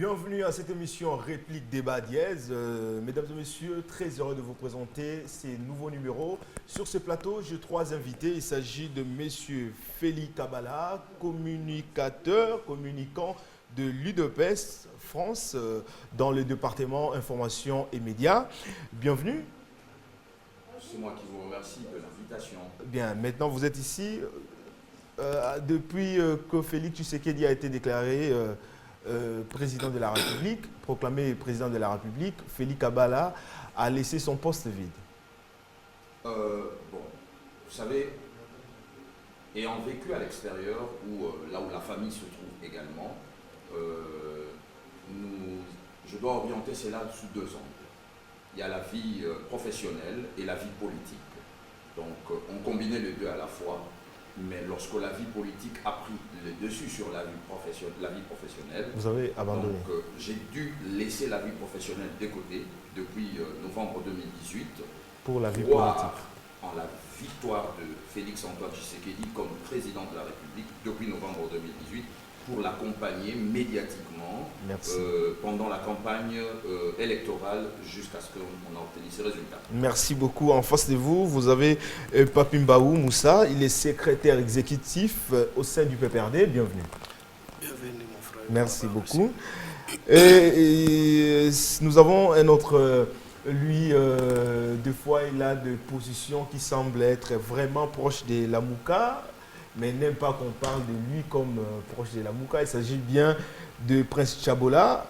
Bienvenue à cette émission Réplique Débat Dièse. Mesdames et messieurs, très heureux de vous présenter ces nouveaux numéros. Sur ce plateau, j'ai trois invités. Il s'agit de messieurs Félix Kabala, communicant de l'UDPS France dans le département Information et Médias. Bienvenue. C'est moi qui vous remercie de l'invitation. Bien, maintenant vous êtes ici. Depuis que Félix Tshisekedi a été déclaré président de la République, proclamé président de la République, Félix Kabala a laissé son poste vide. Bon, vous savez, ayant vécu à l'extérieur, là où la famille se trouve également, je dois orienter cela sous deux angles. Il y a la vie professionnelle et la vie politique. Donc, on combinait les deux à la fois. Mais lorsque la vie politique a pris le dessus sur la vie professionnelle, vous avez abandonné. Donc, j'ai dû laisser la vie professionnelle de côté depuis novembre 2018 pour la vie politique. En la victoire de Félix Antoine Tshisekedi comme président de la République depuis novembre 2018 pour l'accompagner médiatiquement pendant la campagne électorale jusqu'à ce qu'on obtienne ces résultats. Merci beaucoup. En face de vous, vous avez Papimbaou Moussa. Il est secrétaire exécutif au sein du PPRD. Bienvenue. Bienvenue, mon frère. Merci beaucoup. Et nous avons un autre... Lui, des fois, il a des positions qui semblent être vraiment proches de la Mouka, mais n'aime pas qu'on parle de lui comme proche de la Mouka. Il s'agit bien de Prince Tchabola,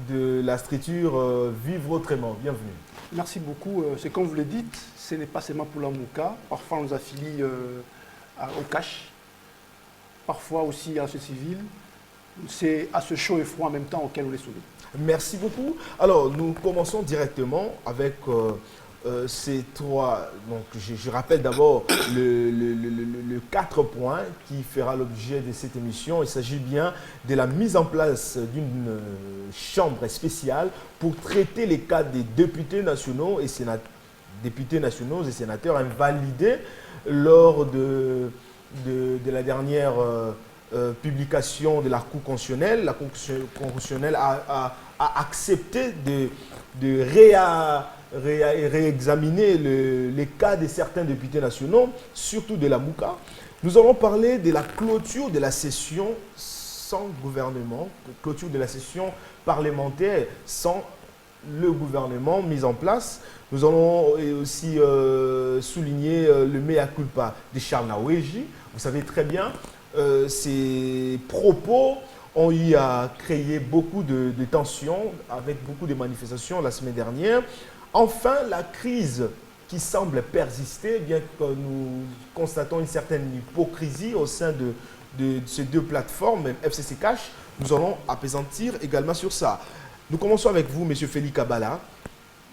de la structure Vivre Autrement. Bienvenue. Merci beaucoup. C'est comme vous le dites, ce n'est pas seulement pour la Mouka. Parfois, on nous affilie au cash, parfois aussi à la société civile. C'est à ce chaud et froid en même temps auquel on est soumis. Merci beaucoup. Alors, nous commençons directement avec ces trois. Donc, je rappelle d'abord le 4 points qui fera l'objet de cette émission. Il s'agit bien de la mise en place d'une chambre spéciale pour traiter les cas des députés nationaux et sénateurs invalidés lors de la dernière publication de la Cour constitutionnelle. La Cour constitutionnelle a accepté de réexaminer les cas de certains députés nationaux, surtout de la Mouka. Nous allons parler de la clôture de la session sans gouvernement, clôture de la session parlementaire sans le gouvernement mis en place. Nous allons aussi souligner le mea culpa de Charles Naouéji. Vous savez très bien, ces propos ont eu à créer beaucoup de tensions avec beaucoup de manifestations la semaine dernière. Enfin, la crise qui semble persister, bien que nous constatons une certaine hypocrisie au sein de ces deux plateformes, FCC Cash, nous allons apaisantir également sur ça. Nous commençons avec vous, M. Félix Kabala.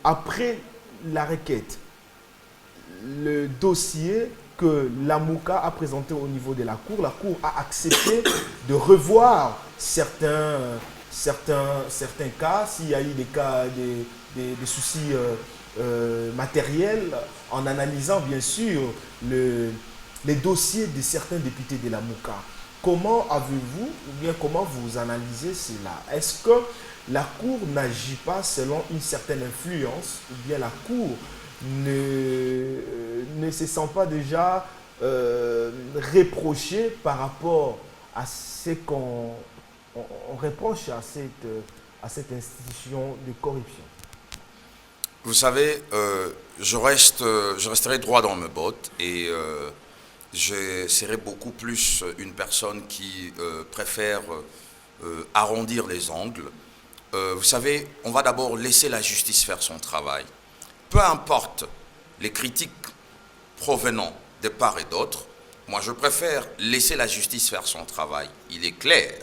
Après la requête, le dossier que la Mouka a présenté au niveau de la Cour a accepté de revoir certains cas, s'il y a eu des cas, des soucis matériels, en analysant bien sûr les dossiers de certains députés de la Mouka. Comment avez-vous, ou bien comment vous analysez cela? Est-ce que la Cour n'agit pas selon une certaine influence, ou bien la Cour ne se sent pas déjà reprochée par rapport à ce qu'on reproche à cette institution de corruption? Vous savez, je resterai droit dans mes bottes et je serai beaucoup plus une personne qui préfère arrondir les angles. Vous savez, on va d'abord laisser la justice faire son travail. Peu importe les critiques provenant de part et d'autre, moi je préfère laisser la justice faire son travail. Il est clair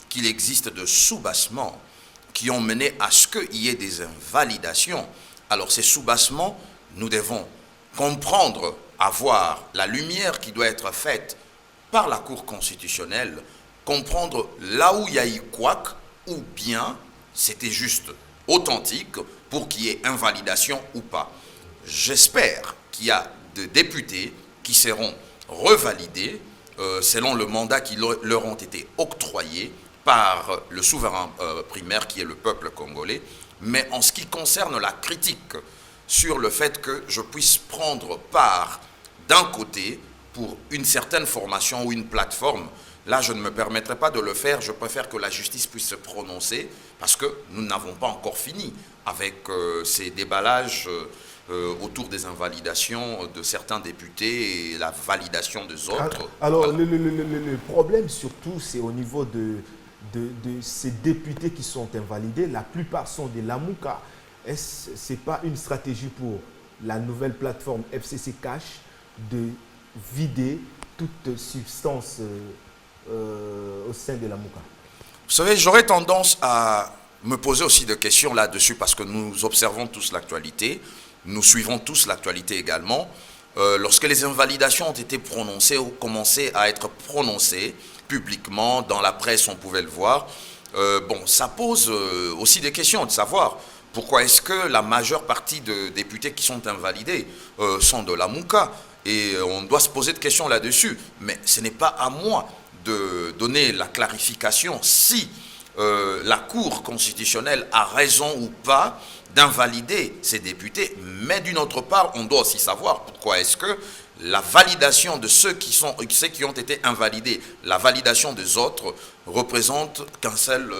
qu'il existe de soubassements qui ont mené à ce qu'il y ait des invalidations. Alors ces soubassements, nous devons comprendre, avoir la lumière qui doit être faite par la Cour constitutionnelle, comprendre là où il y a eu couac, ou bien c'était juste authentique pour qu'il y ait invalidation ou pas. J'espère qu'il y a des députés qui seront revalidés selon le mandat qui leur ont été octroyés par le souverain primaire qui est le peuple congolais, mais en ce qui concerne la critique sur le fait que je puisse prendre part d'un côté pour une certaine formation ou une plateforme, là je ne me permettrai pas de le faire, je préfère que la justice puisse se prononcer parce que nous n'avons pas encore fini avec ces déballages autour des invalidations de certains députés et la validation des autres. Alors, voilà. Le problème surtout, c'est au niveau de ces députés qui sont invalidés. La plupart sont des Lamouka. Est-ce que ce n'est pas une stratégie pour la nouvelle plateforme FCC Cash de vider toute substance au sein de Lamouka? Vous savez, j'aurais tendance à me poser aussi des questions là-dessus parce que nous observons tous l'actualité, nous suivons tous l'actualité également. Lorsque les invalidations ont été prononcées ou commencé à être prononcées publiquement, dans la presse on pouvait le voir, bon, ça pose aussi des questions de savoir pourquoi est-ce que la majeure partie de députés qui sont invalidés sont de la Mouka. Et on doit se poser de questions là-dessus. Mais ce n'est pas à moi de donner la clarification si la Cour constitutionnelle a raison ou pas d'invalider ces députés. Mais d'une autre part, on doit aussi savoir pourquoi est-ce que la validation de ceux qui ont été invalidés, la validation des autres représente qu'un seul,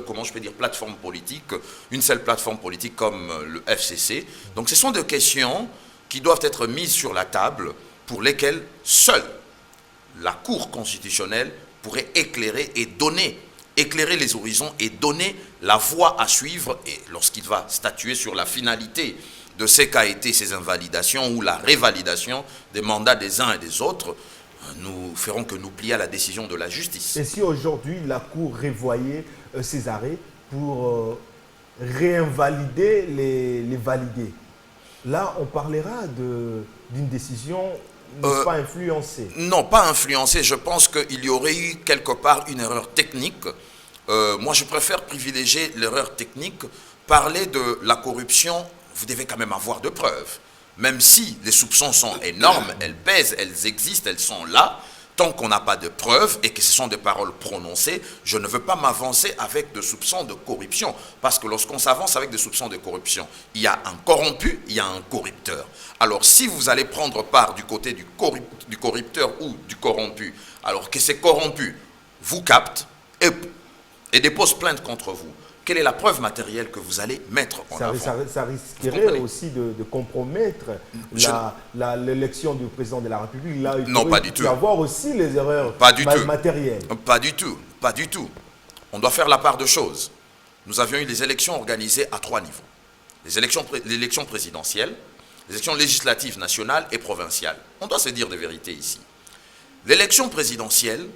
comment je peux dire, plateforme politique, une seule plateforme politique comme le FCC. Donc ce sont des questions qui doivent être mises sur la table pour lesquelles seule la Cour constitutionnelle pourrait éclairer les horizons et donner la voie à suivre. Et lorsqu'il va statuer sur la finalité de ce qu'a été ces invalidations ou la révalidation des mandats des uns et des autres, nous ferons que nous plier à la décision de la justice. Et si aujourd'hui la Cour revoyait ces arrêts pour réinvalider les validés, là on parlera d'une décision pas influencée. Non, pas influencée. Je pense qu'il y aurait eu quelque part une erreur technique. Moi je préfère privilégier l'erreur technique. Parler de la corruption, vous devez quand même avoir de preuves. Même si les soupçons sont énormes, elles pèsent, elles existent, elles sont là. Tant qu'on n'a pas de preuves et que ce sont des paroles prononcées, je ne veux pas m'avancer avec des soupçons de corruption. Parce que lorsqu'on s'avance avec des soupçons de corruption, il y a un corrompu, il y a un corrupteur. Alors si vous allez prendre part du côté du corrupteur ou du corrompu, alors que ces corrompus vous captent et déposent plainte contre vous, quelle est la preuve matérielle que vous allez mettre en avant? Ça risquerait aussi de compromettre l'élection du président de la République. Là, il non, pas du peut tout. Y avoir aussi les erreurs matérielles. Pas du tout, pas du tout. On doit faire la part de choses. Nous avions eu des élections organisées à 3 niveaux. L'élection présidentielle, les élections législatives nationales et provinciales. On doit se dire des vérités ici. L'élection présidentielle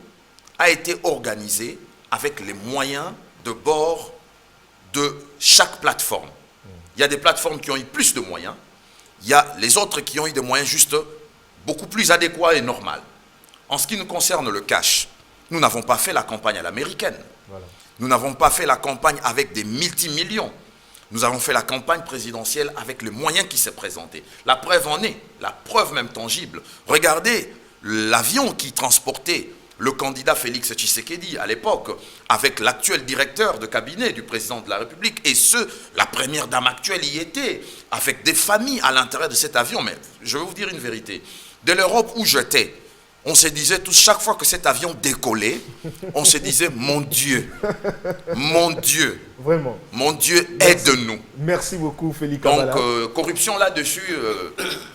a été organisée avec les moyens de bord de chaque plateforme. Il y a des plateformes qui ont eu plus de moyens, il y a les autres qui ont eu des moyens juste beaucoup plus adéquats et normaux. En ce qui nous concerne le cash, nous n'avons pas fait la campagne à l'américaine. Voilà. Nous n'avons pas fait la campagne avec des multimillions. Nous avons fait la campagne présidentielle avec les moyens qui s'est présenté. La preuve en est, la preuve même tangible. Regardez l'avion qui transportait le candidat Félix Tshisekedi à l'époque, avec l'actuel directeur de cabinet du président de la République, et la première dame actuelle y était, avec des familles à l'intérieur de cet avion. Mais je vais vous dire une vérité. De l'Europe où j'étais, on se disait tous, chaque fois que cet avion décollait, on se disait, mon Dieu, vraiment, mon Dieu, aide-nous. Merci beaucoup, Félix Kabala. Donc, corruption là-dessus,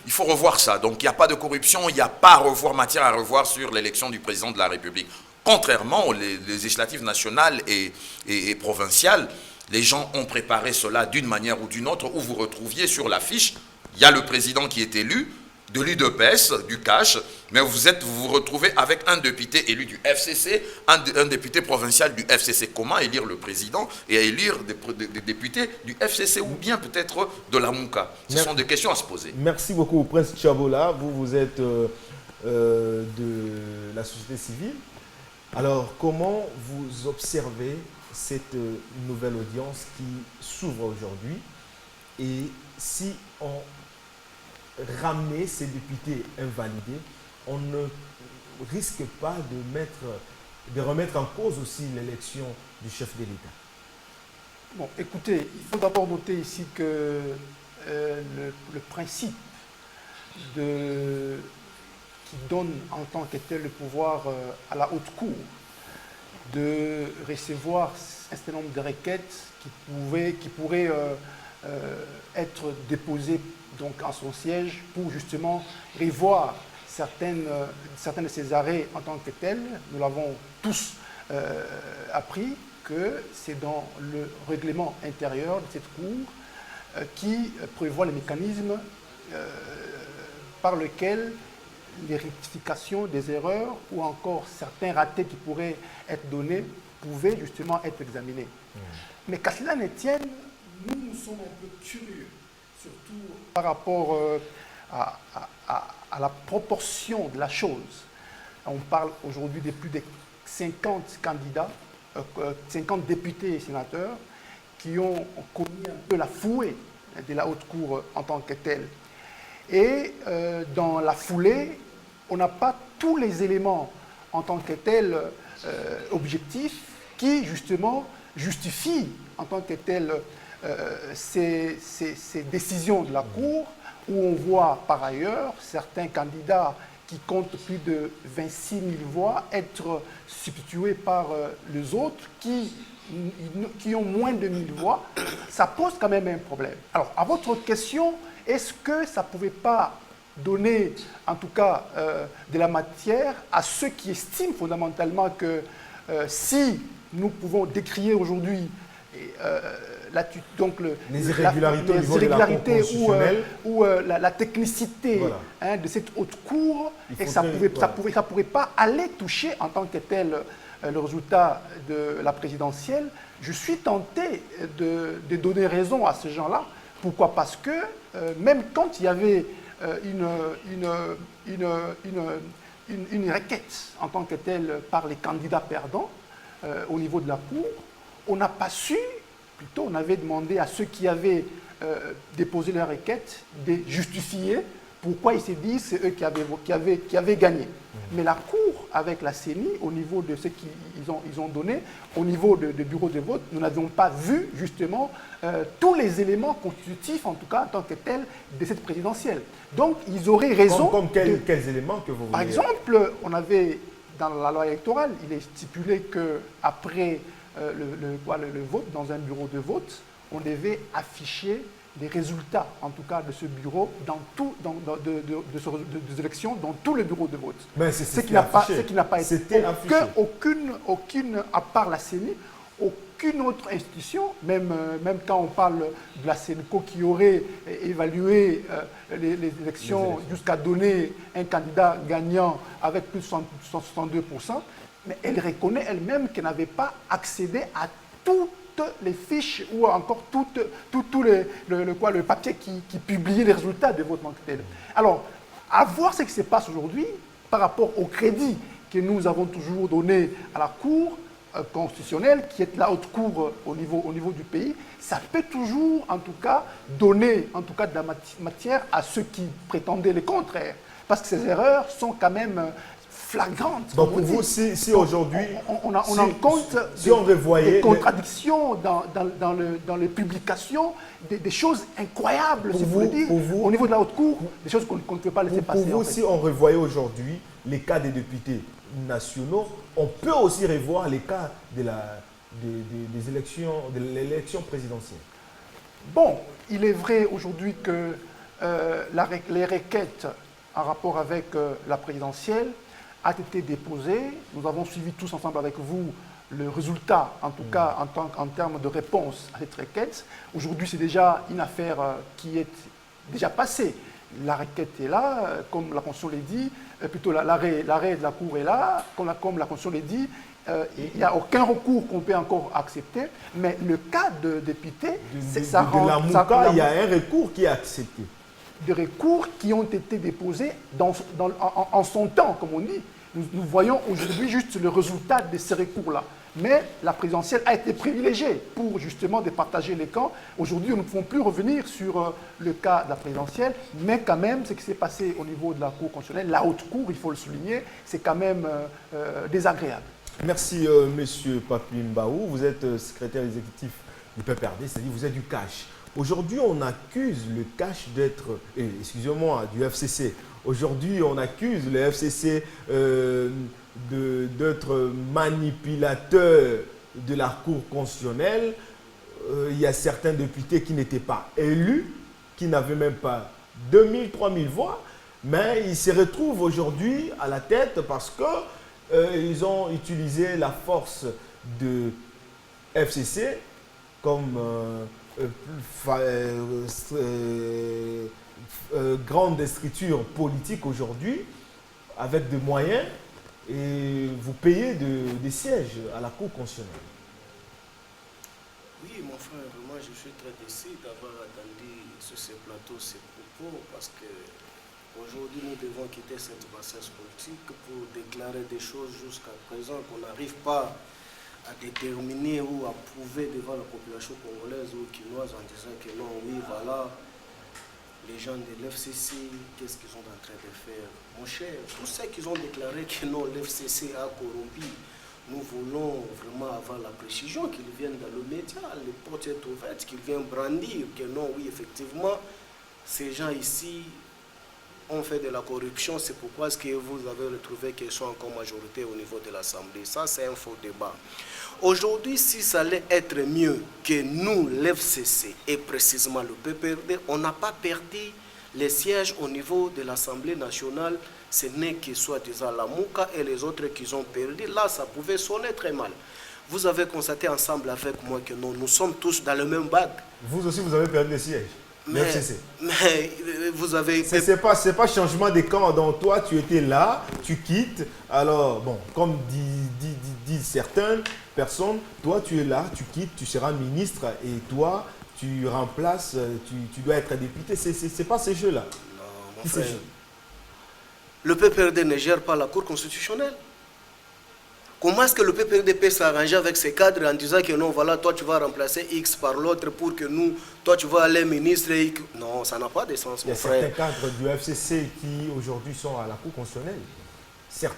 il faut revoir ça. Donc, il n'y a pas de corruption, il n'y a pas matière à revoir sur l'élection du président de la République. Contrairement aux législatives nationales et provinciales, les gens ont préparé cela d'une manière ou d'une autre, où vous retrouviez sur l'affiche, il y a le président qui est élu, de l'UDPS, du cash, mais vous vous retrouvez avec un député élu du FCC, un député provincial du FCC. Comment élire le président et élire des députés du FCC ou bien peut-être de la Mouka? Ce sont des questions à se poser. Merci beaucoup, Prince Chabola. Vous êtes de la société civile. Alors, comment vous observez cette nouvelle audience qui s'ouvre aujourd'hui? Et si on ramener ces députés invalidés, on ne risque pas de mettre de remettre en cause aussi l'élection du chef de l'État? Bon, écoutez, il faut d'abord noter ici que le principe qui donne en tant que tel le pouvoir à la haute cour de recevoir un certain nombre de requêtes qui pourraient être déposées donc, en son siège pour justement revoir certains de ces arrêts en tant que tels. Nous l'avons tous appris que c'est dans le règlement intérieur de cette cour qui prévoit les mécanismes par lesquels les rectifications des erreurs ou encore certains ratés qui pourraient être donnés pouvaient justement être examinés. Mais qu'à cela ne tienne, nous sommes un peu curieux, surtout par rapport à la proportion de la chose. On parle aujourd'hui de plus de 50 candidats, 50 députés et sénateurs qui ont commis un peu la fouée de la haute cour en tant que telle. Et dans la foulée, on n'a pas tous les éléments en tant que tels objectifs qui justement justifient en tant que tels ces décisions de la Cour, où on voit par ailleurs certains candidats qui comptent plus de 26 000 voix être substitués par les autres qui ont moins de 1000 voix. Ça pose quand même un problème. Alors, à votre question, est-ce que ça ne pouvait pas donner, en tout cas, de la matière à ceux qui estiment fondamentalement que si nous pouvons décrier aujourd'hui donc les irrégularités au niveau de la Cour constitutionnelle ou la technicité voilà. De cette haute cour, et ça ne pourrait pas aller toucher en tant que tel le résultat de la présidentielle. Je suis tenté de donner raison à ces gens-là. Pourquoi? Parce que même quand il y avait une requête en tant que telle par les candidats perdants au niveau de la Cour, on n'a pas su, plutôt on avait demandé à ceux qui avaient déposé la requête de justifier pourquoi ils se disent c'est eux qui avaient gagné. Mais la Cour, avec la CENI, au niveau de ce qu'ils ont donné, au niveau du bureau de vote, nous n'avions pas vu justement tous les éléments constitutifs, en tout cas en tant que tels, de cette présidentielle. Donc ils auraient raison. Comme quels éléments que vous voulez? Par exemple, on avait, dans la loi électorale, il est stipulé qu'après le vote, dans un bureau de vote, on devait afficher les résultats, en tout cas, de ce bureau, des élections, dans tous les bureaux de vote. Mais ce qui n'a pas été aucune, à part la CENI, aucune autre institution, même quand on parle de la CENCO qui aurait évalué les élections jusqu'à donner un candidat gagnant avec plus de 62%, mais elle reconnaît elle-même qu'elle n'avait pas accédé à toutes les fiches ou encore tout le papier qui publiait les résultats de vote tel. Alors, à voir ce qui se passe aujourd'hui par rapport au crédit que nous avons toujours donné à la Cour constitutionnelle, qui est la haute cour au niveau du pays, ça peut toujours, en tout cas, donner en tout cas de la matière à ceux qui prétendaient le contraire. Parce que ces erreurs sont quand même flagrante. Donc pour vous, si aujourd'hui, on en compte des contradictions dans les publications, des choses incroyables, au niveau de la haute cour, des choses qu'on ne peut pas laisser passer. Pour vous, si on revoyait aujourd'hui les cas des députés nationaux, on peut aussi revoir les cas des élections, de l'élection présidentielle. Bon, il est vrai aujourd'hui que les requêtes en rapport avec la présidentielle a été déposé. Nous avons suivi tous ensemble avec vous le résultat, en tout cas en termes de réponse à cette requête. Aujourd'hui, c'est déjà une affaire qui est déjà passée. La requête est là, comme la Constitution l'a dit, plutôt l'arrêt de la Cour est là, comme la Constitution l'a dit. Il n'y a aucun recours qu'on peut encore accepter, mais le cas de député, ça rend... Il y a un recours qui est accepté. Des recours qui ont été déposés en son temps, comme on dit. Nous voyons aujourd'hui juste le résultat de ces recours-là. Mais la présidentielle a été privilégiée pour justement départager les camps. Aujourd'hui, nous ne pouvons plus revenir sur le cas de la présidentielle, mais quand même, ce qui s'est passé au niveau de la Cour constitutionnelle, la haute cour, il faut le souligner, c'est quand même désagréable. Merci, monsieur Papi Mbaou. Vous êtes secrétaire exécutif du PPRD, c'est-à-dire vous êtes du cash. Aujourd'hui, on accuse le cash d'être, excusez-moi, du FCC. Aujourd'hui, on accuse le FCC d'être manipulateur de la Cour constitutionnelle. Il y a certains députés qui n'étaient pas élus, qui n'avaient même pas 2000, 3000 voix, mais ils se retrouvent aujourd'hui à la tête parce qu'ils ont utilisé la force de FCC comme grande structure politique aujourd'hui, avec des moyens, et vous payez des sièges à la Cour constitutionnelle. Oui, mon frère, moi je suis très déçu d'avoir attendu sur ce plateau ces propos parce que aujourd'hui nous devons quitter cette bassesse politique pour déclarer des choses jusqu'à présent qu'on n'arrive pas à déterminer ou à prouver devant la population congolaise ou quinoise en disant que non, oui, voilà, les gens de l'FCC, qu'est-ce qu'ils sont en train de faire? Mon cher, tous ceux qui ont déclaré que non, l'FCC a corrompu, nous voulons vraiment avoir la précision qu'ils viennent dans le média, les portes sont ouvertes, qu'ils viennent brandir que non, oui, effectivement, ces gens ici ont fait de la corruption, c'est pourquoi est-ce que vous avez retrouvé qu'ils sont encore majorité au niveau de l'Assemblée. Ça, c'est un faux débat. Aujourd'hui, si ça allait être mieux que nous, l'FCC, et précisément le PPRD, on n'a pas perdu les sièges au niveau de l'Assemblée nationale. Ce n'est que soi-disant la Mouka et les autres qui ont perdu. Là, ça pouvait sonner très mal. Vous avez constaté ensemble avec moi que non, nous sommes tous dans le même bac. Vous aussi, vous avez perdu des sièges. Mais vous avez... C'est pas changement de camp. Donc toi, tu étais là, tu quittes. Alors, bon, comme disent certaines personnes, toi, tu es là, tu quittes, tu seras ministre et toi, tu remplaces, tu dois être député. C'est pas ces jeux-là. Non, mon frère. Le PPRD ne gère pas la Cour constitutionnelle. Comment est-ce que le PPRD peut s'arranger avec ses cadres en disant que non, voilà, toi tu vas remplacer X par l'autre pour que nous, toi tu vas aller ministre et... Non, ça n'a pas de sens, mon frère. Il y a certains cadres du FCC qui aujourd'hui sont à la Cour constitutionnelle.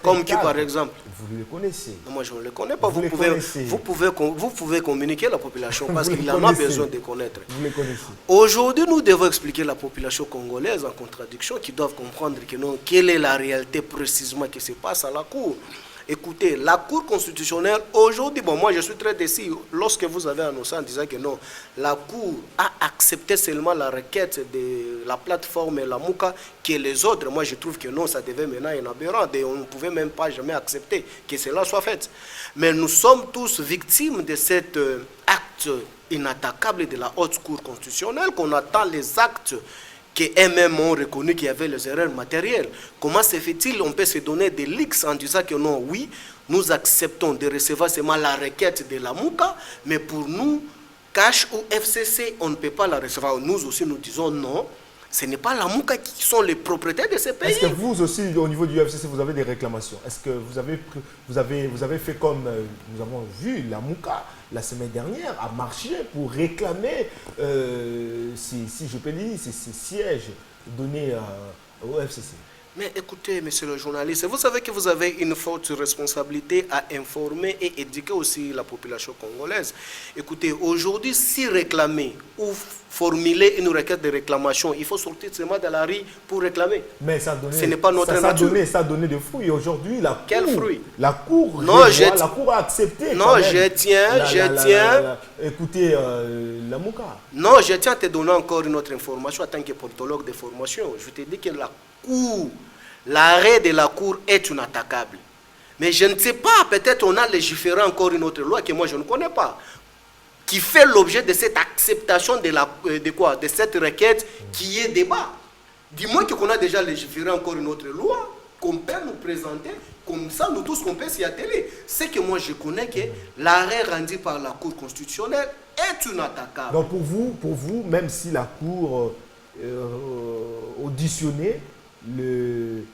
Comme qui par exemple? Vous les connaissez. Non, moi je ne les connais pas. Vous pouvez communiquer la population parce qu'il en a besoin de connaître. Vous les connaissez. Aujourd'hui, nous devons expliquer à la population congolaise en contradiction qui doivent comprendre que non, quelle est la réalité précisément qui se passe à la Cour. Écoutez, la Cour constitutionnelle, aujourd'hui, bon, moi je suis très déçu lorsque vous avez annoncé en disant que non, la Cour a accepté seulement la requête de la plateforme La Mouka, que les autres, moi je trouve que non, ça devait maintenant être aberrant, et on ne pouvait même pas jamais accepter que cela soit fait. Mais nous sommes tous victimes de cet acte inattaquable de la haute Cour constitutionnelle, qu'on attend les actes qu'eux-mêmes ont reconnu qu'il y avait les erreurs matérielles. Comment se fait-il, on peut se donner des leaks en disant que non, oui, nous acceptons de recevoir seulement la requête de la Mouka, mais pour nous, Cash ou FCC, on ne peut pas la recevoir. Nous aussi, nous disons non, ce n'est pas la Mouka qui sont les propriétaires de ces pays. Est-ce que vous aussi, au niveau du FCC, vous avez des réclamations? Est-ce que vous avez fait comme nous avons vu, la Mouka, la semaine dernière, a marché pour réclamer, si je peux dire, ces sièges donnés au FCC? Mais écoutez, monsieur le journaliste, vous savez que vous avez une forte responsabilité à informer et éduquer aussi la population congolaise. Écoutez, aujourd'hui, si réclamer ou formuler une requête de réclamation, il faut sortir seulement de la rue pour réclamer. Mais ça a donné, ce n'est pas notre nature. Ça a donné des fruits. Aujourd'hui, la Cour... Quels fruits? La Cour, la Cour a accepté. Non, je tiens. Écoutez, la Mouka. Non, je tiens à te donner encore une autre information en tant que politologue de formation. Je te dis que la Cour, l'arrêt de la Cour est inattaquable. Mais je ne sais pas, peut-être on a légiféré encore une autre loi que moi je ne connais pas, qui fait l'objet de cette acceptation de cette requête qui est débat. Dis-moi qu'on a déjà légiféré encore une autre loi, qu'on peut nous présenter, comme ça nous tous qu'on peut s'y atteler. C'est que moi je connais que l'arrêt rendu par la Cour constitutionnelle est inattaquable. Donc pour vous, même si la Cour auditionnait le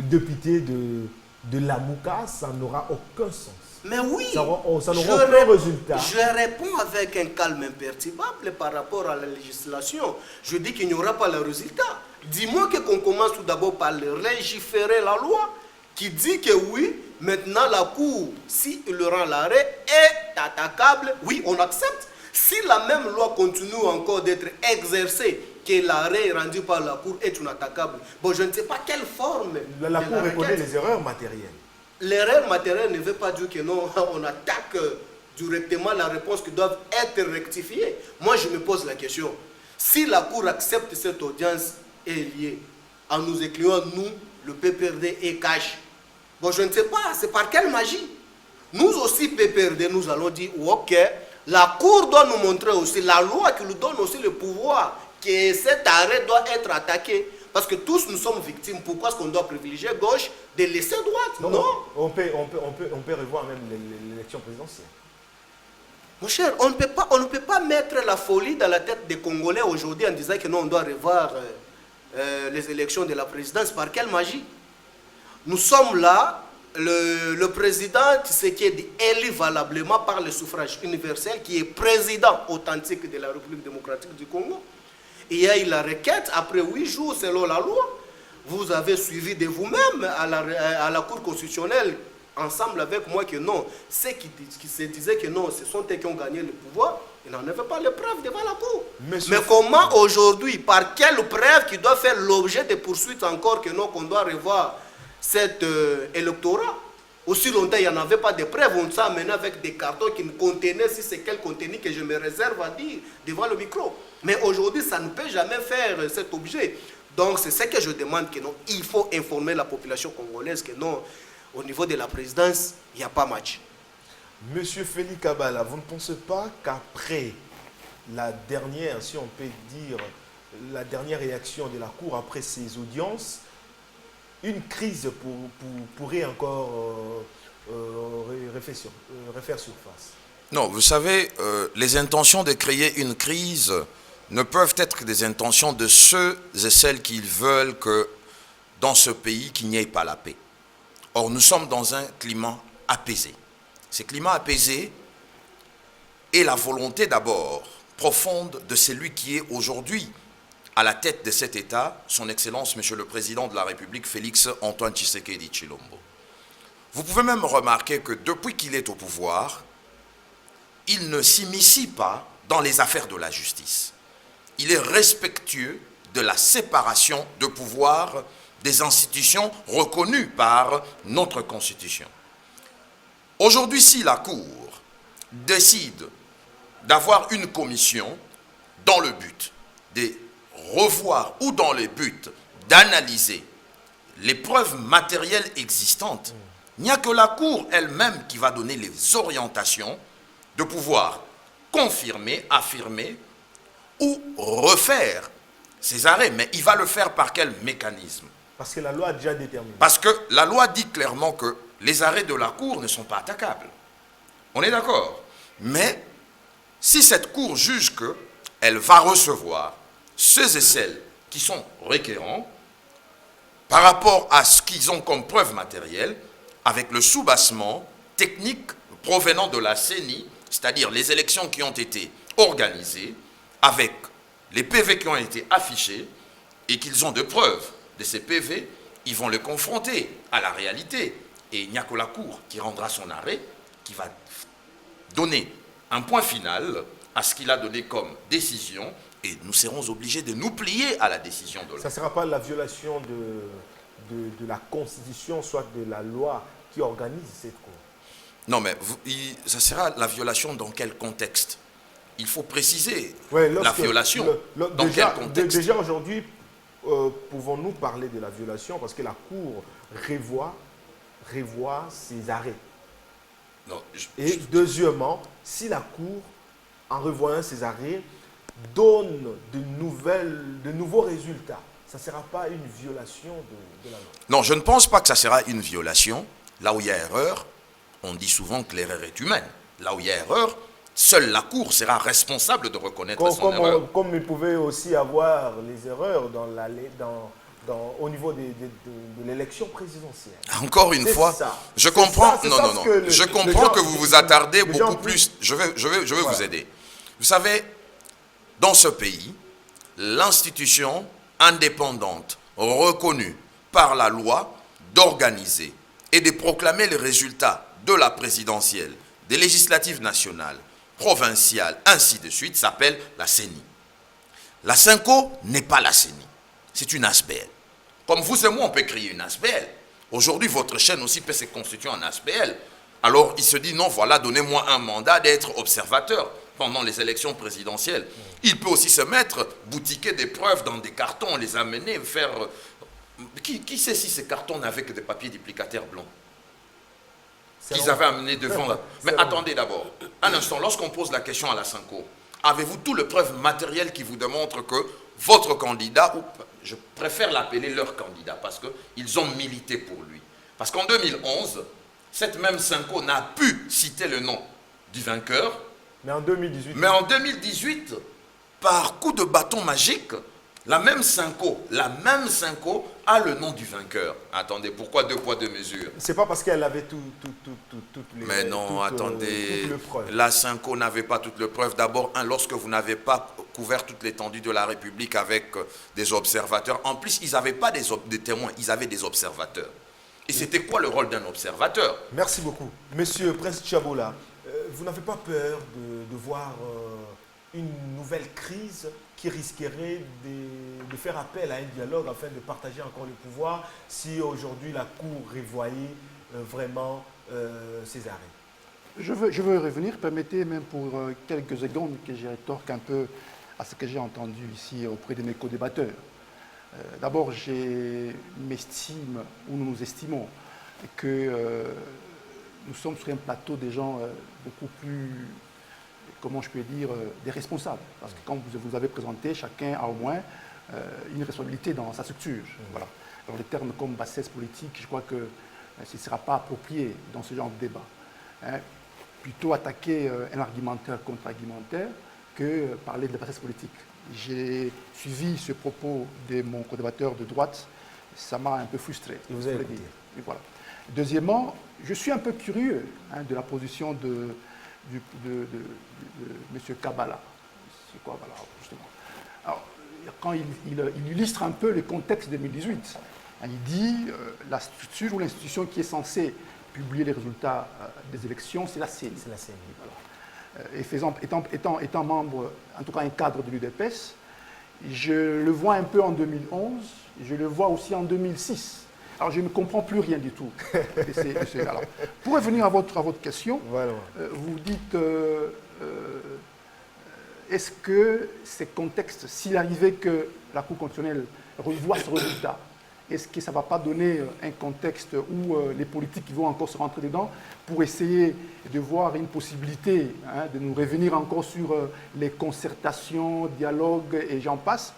député de la Mouka, ça n'aura aucun sens. Mais oui, ça n'aura aucun résultat. Je réponds avec un calme imperturbable par rapport à la législation. Je dis qu'il n'y aura pas le résultat. Dis-moi qu'on commence tout d'abord par légiférer la loi qui dit que oui, maintenant la Cour, si il rend l'arrêt, est attaquable, oui, on accepte. Si la même loi continue encore d'être exercée, que l'arrêt rendu par la Cour est inattaquable, bon, je ne sais pas quelle forme. La Cour reconnaît les erreurs matérielles. L'erreur matérielle ne veut pas dire que non, on attaque directement la réponse qui doit être rectifiée. Moi, je me pose la question. Si la Cour accepte cette audience est liée en nous écrivant, nous, le PPRD et CASH, bon, je ne sais pas, c'est par quelle magie? Nous aussi, PPRD, nous allons dire, ok, la Cour doit nous montrer aussi, la loi qui nous donne aussi le pouvoir, que cet arrêt doit être attaqué. Parce que tous nous sommes victimes. Pourquoi est-ce qu'on doit privilégier gauche de laisser droite? Non. On peut revoir même l'élection présidentielle. Mon cher, on ne peut pas mettre la folie dans la tête des Congolais aujourd'hui en disant que non, on doit revoir les élections de la présidence. Par quelle magie? Nous sommes là, le président Tshisekedi élu valablement par le suffrage universel, qui est président authentique de la République démocratique du Congo. Il y a eu la requête, après 8 jours, selon la loi, vous avez suivi de vous-même à la Cour constitutionnelle, ensemble avec moi, que non, ceux qui se disaient que non, ce sont eux qui ont gagné le pouvoir, ils n'en avaient pas les preuves devant la Cour. Mais comment aujourd'hui, par quelle preuve qui doit faire l'objet de poursuites encore que non, qu'on doit revoir cet électorat? Aussi longtemps, il n'y en avait pas de preuves, on s'est amené avec des cartons qui ne contenaient, si c'est quel contenu que je me réserve à dire devant le micro. Mais aujourd'hui, ça ne peut jamais faire cet objet. Donc, c'est ce que je demande, que non, il faut informer la population congolaise que non, au niveau de la présidence, il n'y a pas match. Monsieur Félix Kabala, vous ne pensez pas qu'après la dernière, si on peut dire, la dernière réaction de la Cour après ces audiences, une crise pourrait encore refaire surface? Non, vous savez, les intentions de créer une crise ne peuvent être que des intentions de ceux et celles qui veulent que dans ce pays, qu'il n'y ait pas la paix. Or, nous sommes dans un climat apaisé. Ce climat apaisé est la volonté d'abord profonde de celui qui est aujourd'hui à la tête de cet État, son Excellence, Monsieur le Président de la République, Félix Antoine Tshisekedi Tshilombo. Vous pouvez même remarquer que depuis qu'il est au pouvoir, il ne s'immisce pas dans les affaires de la justice. Il est respectueux de la séparation de pouvoir des institutions reconnues par notre Constitution. Aujourd'hui, si la Cour décide d'avoir une commission dans le but de revoir ou dans le but d'analyser les preuves matérielles existantes, il n'y a que la Cour elle-même qui va donner les orientations de pouvoir confirmer, affirmer ou refaire ces arrêts. Mais il va le faire par quel mécanisme? Parce que la loi a déjà déterminé. Parce que la loi dit clairement que les arrêts de la Cour ne sont pas attaquables. On est d'accord. Mais si cette Cour juge qu'elle va recevoir ceux et celles qui sont requérants par rapport à ce qu'ils ont comme preuve matérielle, avec le soubassement technique provenant de la CENI, c'est-à-dire les élections qui ont été organisées, avec les PV qui ont été affichés, et qu'ils ont de preuves de ces PV, ils vont les confronter à la réalité. Et il n'y a que la Cour qui rendra son arrêt, qui va donner un point final à ce qu'il a donné comme décision, et nous serons obligés de nous plier à la décision de la Cour. Ça ne sera pas la violation de la Constitution, soit de la loi qui organise cette Cour? Non, mais ça sera la violation dans quel contexte? Il faut préciser la violation. Dans quel contexte? Déjà aujourd'hui, pouvons-nous parler de la violation parce que la Cour revoit ses arrêts? Non, deuxièmement, si la Cour, en revoyant ses arrêts, donne de nouveaux résultats, ça ne sera pas une violation de la loi? Non, je ne pense pas que ça sera une violation. Là où il y a erreur, on dit souvent que l'erreur est humaine. Là où il y a erreur, seule la Cour sera responsable de reconnaître son erreur. Comme il pouvait aussi avoir les erreurs au niveau de l'élection présidentielle. Encore une fois, je comprends. Je comprends que vous vous attardez beaucoup plus. Je vais vous aider. Vous savez, dans ce pays, l'institution indépendante reconnue par la loi d'organiser et de proclamer les résultats de la présidentielle, des législatives nationales, provinciales, ainsi de suite, s'appelle la CENI. La Synco n'est pas la CENI, c'est une ASBL. Comme vous et moi, on peut créer une ASBL. Aujourd'hui, votre chaîne aussi peut se constituer en ASBL. Alors, il se dit, non, voilà, donnez-moi un mandat d'être observateur pendant les élections présidentielles. Il peut aussi se mettre, boutiquer des preuves dans des cartons, les amener, faire... Qui sait si ces cartons n'avaient que des papiers duplicataires blancs qu'ils avaient amené devant... Mais attendez d'abord, un instant, lorsqu'on pose la question à la Synco, avez-vous toutes les preuves matérielles qui vous démontrent que votre candidat, ou je préfère l'appeler leur candidat, parce qu'ils ont milité pour lui. Parce qu'en 2011, cette même Synco n'a pu citer le nom du vainqueur. Mais en 2018, par coup de bâton magique, la même Synco a le nom du vainqueur. Attendez, pourquoi 2 poids 2 mesures? C'est pas parce qu'elle avait toutes les... Mais non, attendez, toutes les preuves. la Synco n'avait pas toutes les preuves. D'abord, lorsque vous n'avez pas couvert toute l'étendue de la République avec des observateurs, en plus, ils n'avaient pas des témoins, ils avaient des observateurs. Et c'était quoi le rôle d'un observateur? Merci beaucoup. Monsieur Prince Tchabola, vous n'avez pas peur de voir une nouvelle crise qui risquerait de faire appel à un dialogue afin de partager encore le pouvoir si aujourd'hui la Cour revoyait vraiment ses arrêts? Je veux revenir, permettez même pour quelques secondes que je rétorque un peu à ce que j'ai entendu ici auprès de mes co-débatteurs. D'abord, m'estime, ou nous nous estimons, que nous sommes sur un plateau des gens beaucoup plus, comment je peux dire, des responsables. Parce que quand vous avez présenté, chacun a au moins une responsabilité dans sa structure. Voilà. Alors les termes comme bassesse politique, je crois que ce ne sera pas approprié dans ce genre de débat. Hein. Plutôt attaquer un argumentaire contre argumentaire que parler de bassesse politique. J'ai suivi ce propos de mon co-débatteur de droite, ça m'a un peu frustré. Et vous avez écouté. Et voilà. Deuxièmement, je suis un peu curieux de la position de M. Kabala. C'est quoi, voilà, justement. Alors, quand il illustre un peu le contexte 2018, il dit la structure ou l'institution qui est censée publier les résultats des élections, c'est la CENI. C'est la CENI. Voilà. Et étant membre, en tout cas un cadre de l'UDPS, je le vois un peu en 2011, je le vois aussi en 2006. Alors je ne comprends plus rien du tout. Alors, pour revenir à votre question, voilà. Vous dites, est-ce que ces contextes, s'il arrivait que la Cour constitutionnelle revoie ce résultat, est-ce que ça ne va pas donner un contexte où les politiques vont encore se rentrer dedans pour essayer de voir une possibilité de nous revenir encore sur les concertations, dialogues et j'en passe?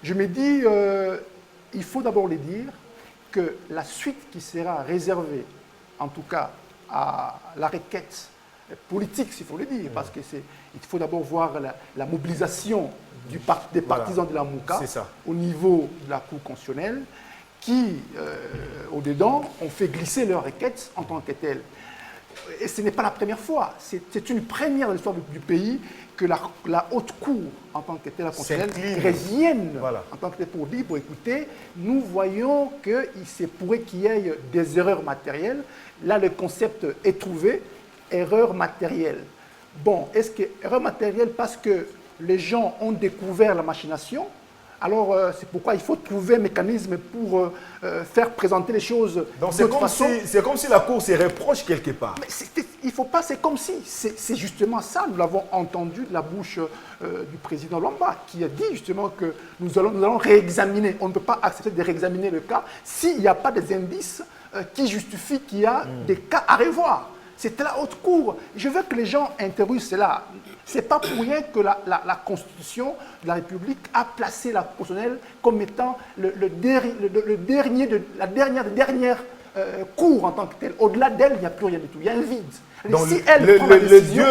Je me dis, il faut d'abord les dire que la suite qui sera réservée, en tout cas à la requête politique, s'il faut le dire, parce qu'il faut d'abord voir la mobilisation des partisans de la MOUCA au niveau de la Cour constitutionnelle, qui, au-dedans, ont fait glisser leur requête en tant que telle. Et ce n'est pas la première fois. C'est une première dans l'histoire du pays que la haute cour, en tant que telle, la constitutionnelle, revienne en tant que telle pour dire, écoutez, nous voyons qu'il se pourrait qu'il y ait des erreurs matérielles. Là, le concept est trouvé, erreur matérielle. Bon, est-ce que erreur matérielle parce que les gens ont découvert la machination? Alors, c'est pourquoi il faut trouver un mécanisme pour faire présenter les choses d'autre façon. C'est comme si la Cour se reproche quelque part. Mais il ne faut pas, c'est comme si. C'est justement ça, nous l'avons entendu de la bouche du président Lwamba, qui a dit justement que nous allons réexaminer. On ne peut pas accepter de réexaminer le cas s'il n'y a pas des indices qui justifient qu'il y a des cas à revoir. C'était la haute cour. Je veux que les gens interrogent cela. Ce n'est pas pour rien que la Constitution de la République a placé la Cour constitutionnelle comme étant la dernière cour en tant que telle. Au-delà d'elle, il n'y a plus rien du tout. Il y a un vide. Donc, si elle prend la décision,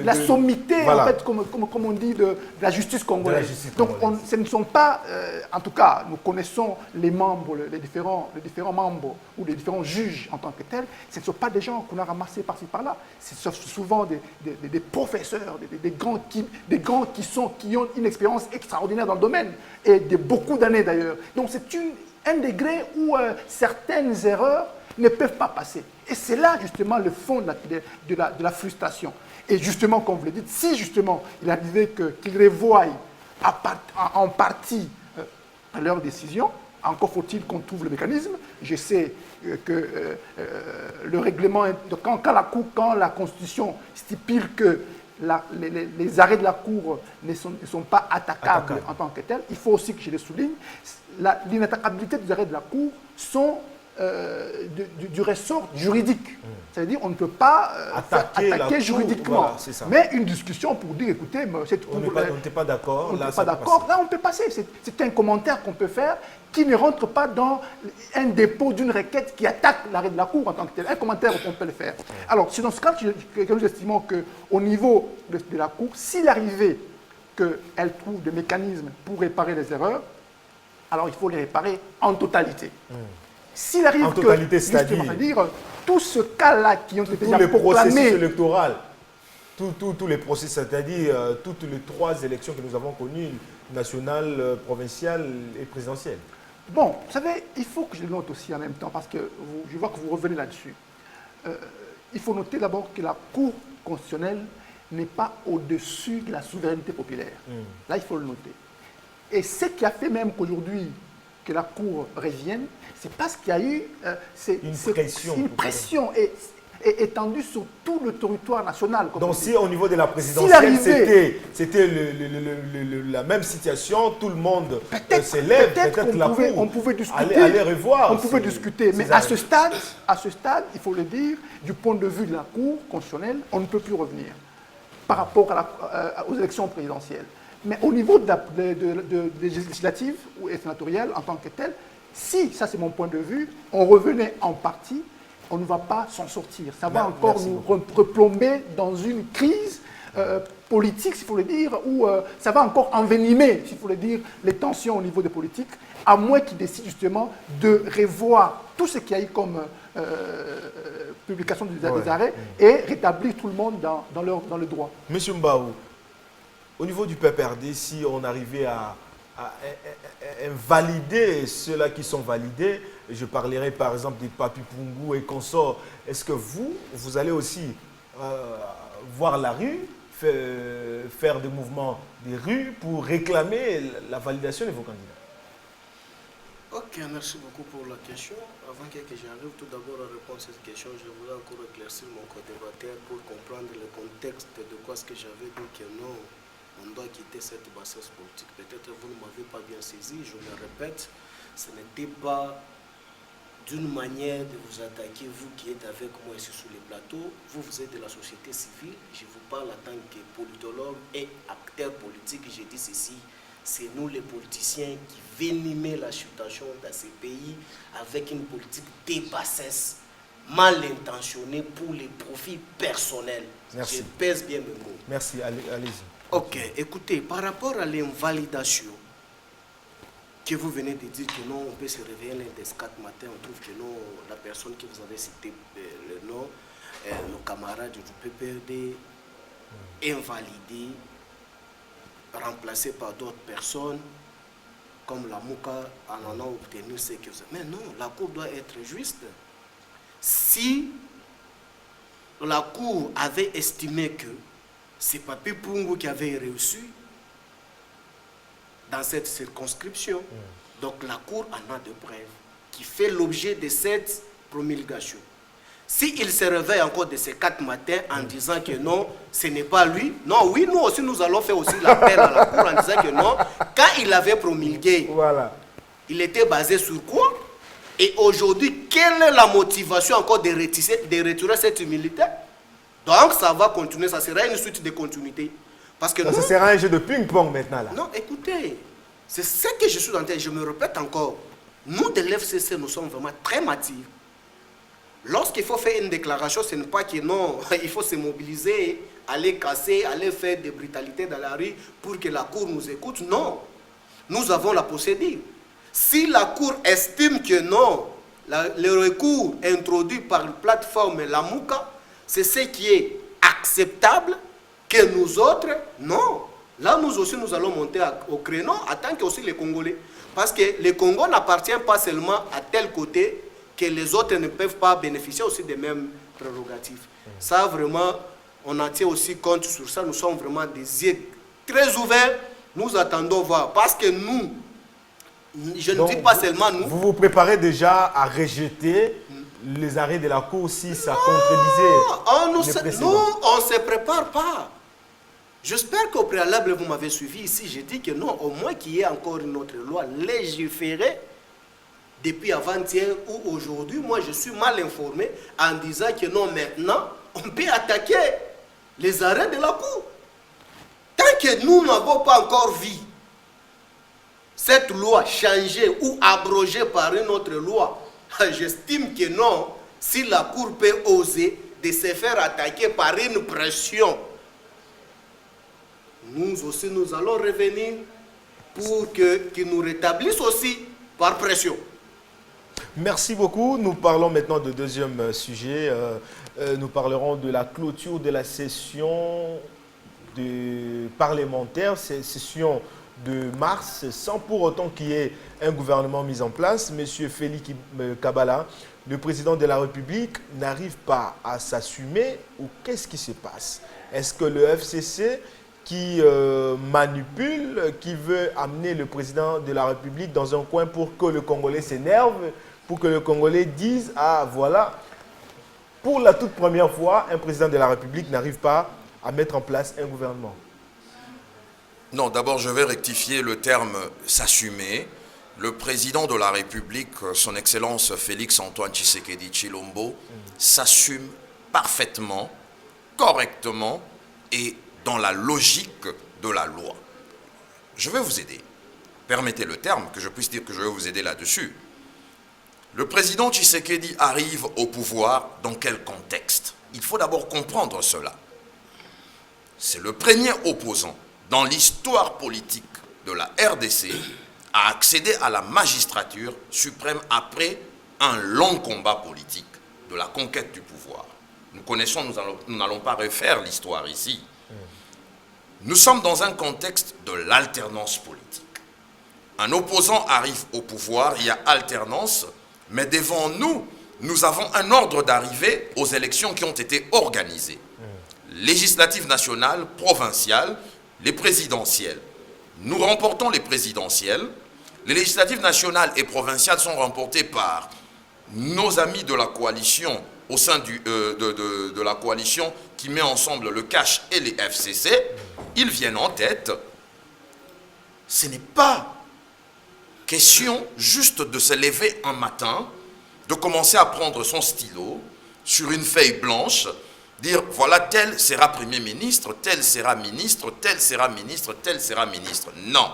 la sommité, voilà. en fait, comme on dit, de la justice congolaise. Donc, ce ne sont pas, en tout cas, nous connaissons les membres, les différents membres ou les différents juges en tant que tels. Ce ne sont pas des gens qu'on a ramassés par-ci par-là. Ce sont souvent des professeurs, des grands qui ont une expérience extraordinaire dans le domaine et de beaucoup d'années d'ailleurs. Donc, c'est un degré où certaines erreurs ne peuvent pas passer. Et c'est là justement le fond de la frustration. Et justement, comme vous le dites, si justement il arrivait qu'ils revoient en partie leur décision, encore faut-il qu'on trouve le mécanisme. Je sais que le règlement, quand la Constitution stipule que les arrêts de la Cour ne sont pas attaquables en tant que tels, il faut aussi que je le souligne, l'inattaquabilité des arrêts de la Cour sont du ressort juridique. C'est-à-dire qu'on ne peut pas attaquer juridiquement. Voilà, mais une discussion pour dire, écoutez, on n'était pas d'accord. On n'est pas d'accord. Là, on peut passer. C'est un commentaire qu'on peut faire qui ne rentre pas dans un dépôt d'une requête qui attaque l'arrêt de la Cour en tant que tel. Un commentaire, on peut le faire. Alors, c'est dans ce cas que nous estimons qu'au niveau de la Cour, s'il arrivait qu'elle trouve des mécanismes pour réparer les erreurs, alors il faut les réparer en totalité. S'il arrive en totalité, c'est-à-dire tout ce cas-là qui ont été tous les proclamés, processus électoraux, tous les processus, c'est-à-dire toutes les 3 élections que nous avons connues, nationales, provinciales et présidentielles. Bon, vous savez, il faut que je le note aussi en même temps, parce que je vois que vous revenez là-dessus. Il faut noter d'abord que la Cour constitutionnelle n'est pas au-dessus de la souveraineté populaire. Là, il faut le noter. Et ce qui a fait même qu'aujourd'hui, que la Cour revienne, c'est parce qu'il y a eu une pression étendue sur tout le territoire national. Donc si au niveau de la présidentielle, c'était la même situation, tout le monde s'élève, peut-être la Cour on pouvait discuter, allez revoir. On pouvait discuter, mais à ce stade, il faut le dire, du point de vue de la Cour constitutionnelle, on ne peut plus revenir par rapport aux élections présidentielles. Mais au niveau des législatives ou sénatoriales en tant que telles, si, ça c'est mon point de vue, on revenait en partie, on ne va pas s'en sortir. Ça va encore nous replomber dans une crise politique, s'il faut le dire, où ça va encore envenimer, s'il faut le dire, les tensions au niveau des politiques, à moins qu'ils décident justement de revoir tout ce qu'il y a eu comme publication des arrêts et rétablir tout le monde dans le droit. Monsieur Mbaou, au niveau du PPRD, si on arrivait à invalider ceux-là qui sont validés, je parlerai par exemple des Papi Pungu et consorts, est-ce que vous allez aussi voir la rue, faire des mouvements des rues pour réclamer la validation de vos candidats? Ok, merci beaucoup pour la question. Avant que j'arrive tout d'abord à répondre à cette question, je voudrais encore éclaircir mon co-débatteur pour comprendre le contexte de quoi ce que j'avais dit que non, on doit quitter cette bassesse politique. Peut-être vous ne m'avez pas bien saisi, je le répète, ce n'était pas d'une manière de vous attaquer, vous qui êtes avec moi ici sur les plateaux, vous êtes de la société civile, je vous parle en tant que politologue et acteur politique, je dis ceci, c'est nous les politiciens qui venimer la situation dans ces pays avec une politique de bassesse, mal intentionnée pour les profits personnels. Merci. Je pèse bien mes mots. Merci, allez-y. Ok, écoutez, par rapport à l'invalidation, que vous venez de dire que non, on peut se réveiller l'un des 4 matins, on trouve que non, la personne que vous avez cité le nom, nos camarades du PPRD, invalidé, remplacé par d'autres personnes, comme la Mouka, en a obtenu ce que vous avez. Mais non, la Cour doit être juste. Si la Cour avait estimé que c'est Papi Pungu qui avait reçu dans cette circonscription, donc la Cour en a de preuves qui fait l'objet de cette promulgation. S'il se réveille encore de ces 4 matins en disant que non, ce n'est pas lui, non, oui, nous aussi, nous allons faire aussi l'appel à la Cour en disant que non, quand il avait promulgué, il était basé sur quoi? Et aujourd'hui, quelle est la motivation encore de retirer cette humilité? Donc, ça va continuer, ça sera une suite de continuité. Parce que ça sera un jeu de ping-pong maintenant là. Non, écoutez, c'est ce que je suis en train, je me répète encore. Nous, de l'FCC, nous sommes vraiment très matures. Lorsqu'il faut faire une déclaration, ce n'est pas que non, il faut se mobiliser, aller casser, aller faire des brutalités dans la rue pour que la Cour nous écoute. Non, nous avons la procédure. Si la Cour estime que non, le recours introduit par la plateforme La Mouka, c'est ce qui est acceptable, que nous autres, non. Là, nous aussi, nous allons monter au créneau en tant que aussi les Congolais. Parce que le Congo n'appartient pas seulement à tel côté que les autres ne peuvent pas bénéficier aussi des mêmes prérogatives. Ça, vraiment, on en tient aussi compte sur ça. Nous sommes vraiment des yeux très ouverts. Nous attendons voir. Parce que nous, je ne dis pas seulement nous. Vous vous préparez déjà à rejeter les arrêts de la Cour si ça contredisait nous, on ne se prépare pas. J'espère qu'au préalable, vous m'avez suivi ici. J'ai dit que non, au moins qu'il y ait encore une autre loi légiférée depuis avant-hier ou aujourd'hui. Moi, je suis mal informé en disant que non, maintenant, on peut attaquer les arrêts de la Cour. Tant que nous n'avons pas encore vu cette loi changée ou abrogée par une autre loi, j'estime que non, si la Cour peut oser de se faire attaquer par une pression, nous aussi, nous allons revenir pour qu'ils nous rétablissent aussi par pression. Merci beaucoup. Nous parlons maintenant de deuxième sujet. Nous parlerons de la clôture de la session parlementaire, session de mars, sans pour autant qu'il y ait un gouvernement mis en place. Monsieur Félix Kabala, le président de la République, n'arrive pas à s'assumer, ou qu'est-ce qui se passe? Est-ce que le FCC qui manipule, qui veut amener le président de la République dans un coin pour que le Congolais s'énerve, pour que le Congolais dise « Ah, voilà, pour la toute première fois, un président de la République n'arrive pas à mettre en place un gouvernement ». Non, d'abord, je vais rectifier le terme « s'assumer ». Le président de la République, son Excellence Félix Antoine Tshisekedi Tshilombo, s'assume parfaitement, correctement et dans la logique de la loi. Je vais vous aider. Permettez le terme, que je puisse dire que je vais vous aider là-dessus. Le président Tshisekedi arrive au pouvoir dans quel contexte? Il faut d'abord comprendre cela. C'est le premier opposant dans l'histoire politique de la RDC à accéder à la magistrature suprême après un long combat politique de la conquête du pouvoir. Nous connaissons, nous n'allons pas refaire l'histoire ici. Nous sommes dans un contexte de l'alternance politique. Un opposant arrive au pouvoir, il y a alternance, mais devant nous, nous avons un ordre d'arrivée aux élections qui ont été organisées. Législatives nationales, provinciales, les présidentielles. Nous remportons les présidentielles. Les législatives nationales et provinciales sont remportées par nos amis de la coalition, au sein de la coalition qui met ensemble le CACH et les FCC. Ils viennent en tête. Ce n'est pas question juste de se lever un matin, de commencer à prendre son stylo sur une feuille blanche, dire voilà, tel sera Premier ministre, tel sera ministre, tel sera ministre, tel sera ministre. Non.